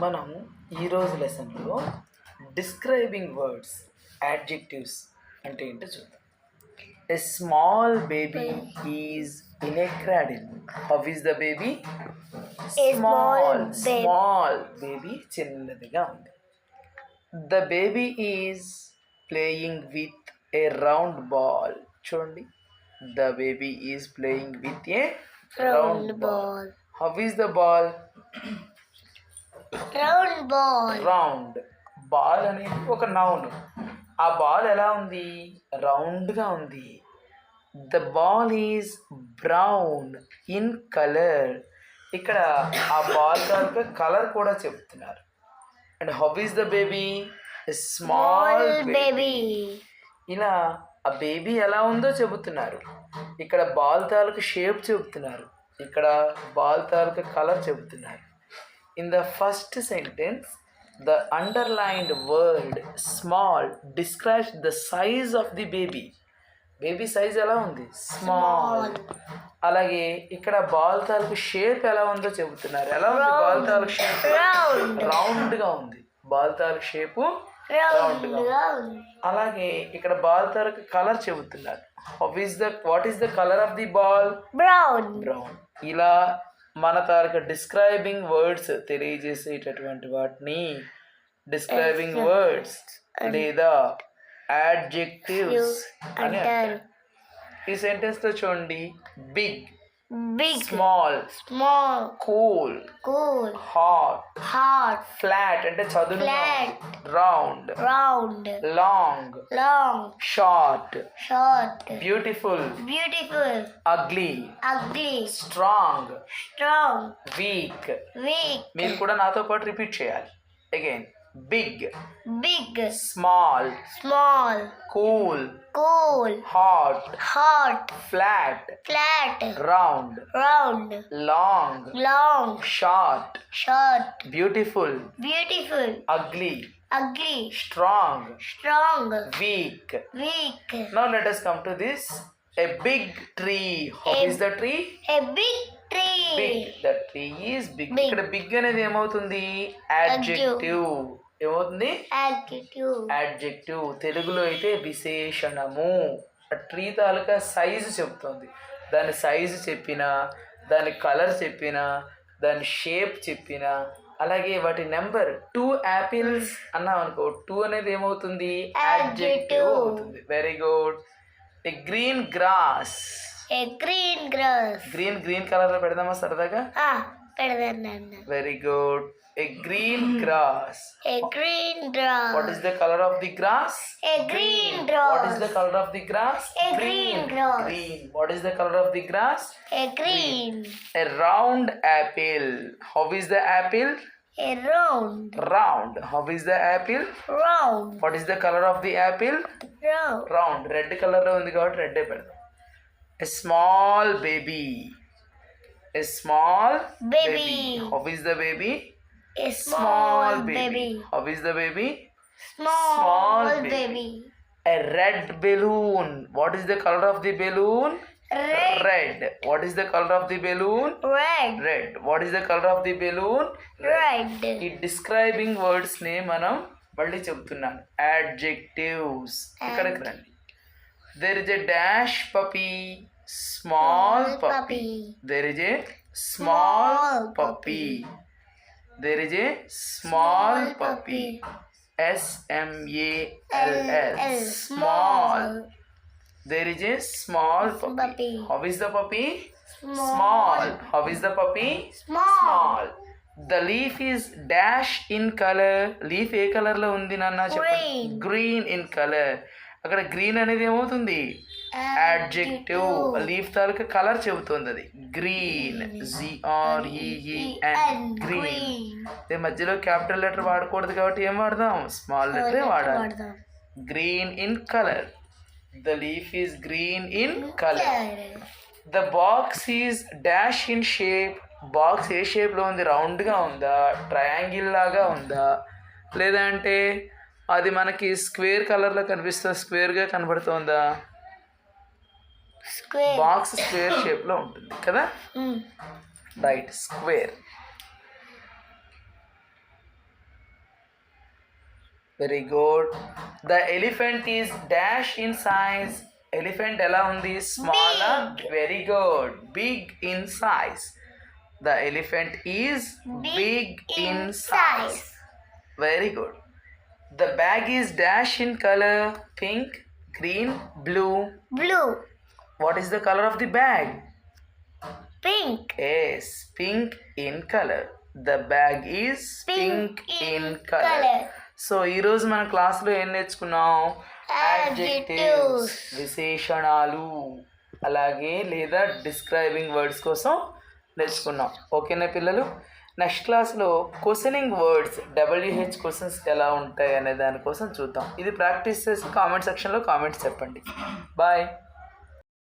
మనం ఈరోజు లెసన్లో డిస్క్రైబింగ్ వర్డ్స్ యాడ్జెక్టివ్స్ అంటే ఏంటో చూద్దాం. A small baby is in a cradle. How is the baby? Small baby చిన్నదిగా ఉంది. The baby is playing with a round ball. చూడండి, the baby is playing with a round ball. How is the ball? Round. Ball అనేది ఒక noun. ఆ ball ఎలా ఉంది? రౌండ్గా ఉంది. The ball is brown in colour. ఇక్కడ ఆ బాల్ యొక్క కలర్ కూడా చెప్తున్నారు. And how is the baby? Small baby. ఇలా ఆ బేబీ ఎలా ఉందో చెబుతున్నారు. ఇక్కడ బాల్ తాలూకు షేప్ చెబుతున్నారు. ఇక్కడ బాల్ తాలూకు కలర్ చెబుతున్నారు. In the first sentence, the underlined word small describes the size of the baby. Baby size ఎలా ఉంది? స్మాల్. అలాగే ఇక్కడ బాల్ తాలూకు షేప్ ఎలా ఉందో చెబుతున్నారు. ఎలా ఉంది బాల్ తాలూకు షేప్? రౌండ్గా ఉంది. బాల్ తాలూకు షేపు రౌండ్గా. అలాగే ఇక్కడ బాల్ తాలూకు కలర్ చెబుతున్నారు. What is the colour of the ball? Brown. ఇలా మన తాలూకు డిస్క్రైబింగ్ వర్డ్స్ తెలియజేసేటటువంటి వాటిని డిస్క్రైబింగ్ వర్డ్స్ లేదా యాడ్జెక్టివ్స్ అని అంటారు. ఈ సెంటెన్స్తో చూడండి. Big, small, cool, hot, flat అంటే చదును, round, long, short, beautiful, ugly, strong, weak. మీరు కూడా నాతో పాటు రిపీట్ చేయాలి. Again, big, small, cool, hot, flat, round, long, short, beautiful, ugly, strong, weak. Now let us come to this. A big tree. How is the tree? A big tree. Big. The tree is big. ఇక్కడ big అనేది ఏమవుతుంది? Adjective. ఏమవుతుంది? Adjective. తెలుగులో అయితే విశేషణము. Tree తాలూకా size చెప్తుంది. దాని size చెప్పినా, దాని కలర్ చెప్పినా, దాని షేప్ చెప్పినా, అలాగే వాటి నెంబర్ 2 యాపిల్స్ అన్నాం అనుకో, 2 అనేది ఏమవుతుంది? యాడ్జెక్టివ్ అవుతుంది. Very good. A green grass. Green colour లో పెడదామా సరదాగా? Very good. A green grass. What is the color of the grass? Green. What is the color of the grass? Green. What is the color of the grass? Green. A round apple. How is the apple? Round. How is the apple? Round. What is the color of the apple? Round. Red color లో ఉంది కాబట్టి red పెడదాం. A small baby. How is the baby? A small baby. How is the baby? Small baby. A red balloon. What is the color of the balloon? Red. What is the color of the balloon? Red. What is the color of the balloon? Red. ఈ describing words ని మనం మళ్ళీ చెప్తున్నాను. Adjectives. ఇక్కడికి రండి. There is a dash puppy. Small puppy. There is a small puppy. There is a small puppy. SMALL. Small. There is a small puppy. How is the puppy? Small. How is the puppy? Small. The leaf is dash in color. Leaf ఏ colour లో ఉంది నాన్న చెప్పండి? Green in colour. అక్కడ green అనేది ఏమవుతుంది? Adjective. Leaf తాలూకా colour చెబుతుంది. అది గ్రీన్. GREEN. గ్రీన్. మధ్యలో క్యాపిటల్ లెటర్ వాడకూడదు కాబట్టి ఏం వాడదాం? స్మాల్ లెటర్ వాడాలి. Green in colour. The leaf is green in colour. The box is dash in shape. Box ఏ షేప్లో ఉంది? రౌండ్గా ఉందా, ట్రయాంగిల్ లాగా ఉందా, లేదంటే అది మనకి స్క్వేర్ కలర్లో కనిపిస్తుందా, స్క్వేర్గా కనబడుతుందా? బాక్స్ స్క్వేర్ షేప్లో ఉంటుంది కదా, right, square. Very good. The elephant is dash in size. Elephant ఎలా ఉంది? Small. Very good. Big in size. The elephant is big in size. Very good. The bag is dash in colour. Pink, green, blue. Blue. What is the color of the bag? Pink. Yes, pink in color. The bag is pink in color. So ఈరోజు మన క్లాస్లో ఏం నేర్చుకున్నాం? Adjectives. విశేషణాలు అలాగే లేదా describing words కోసం నేర్చుకున్నాం. ఓకేనా పిల్లలు? నెక్స్ట్ క్లాస్లో క్వశ్చనింగ్ వర్డ్స్ WH క్వశ్చన్స్ ఎలా ఉంటాయి అనే దానికోసం చూద్దాం. ఇది ప్రాక్టీస్ చేసి కామెంట్ సెక్షన్లో కామెంట్స్ చెప్పండి. బాయ్.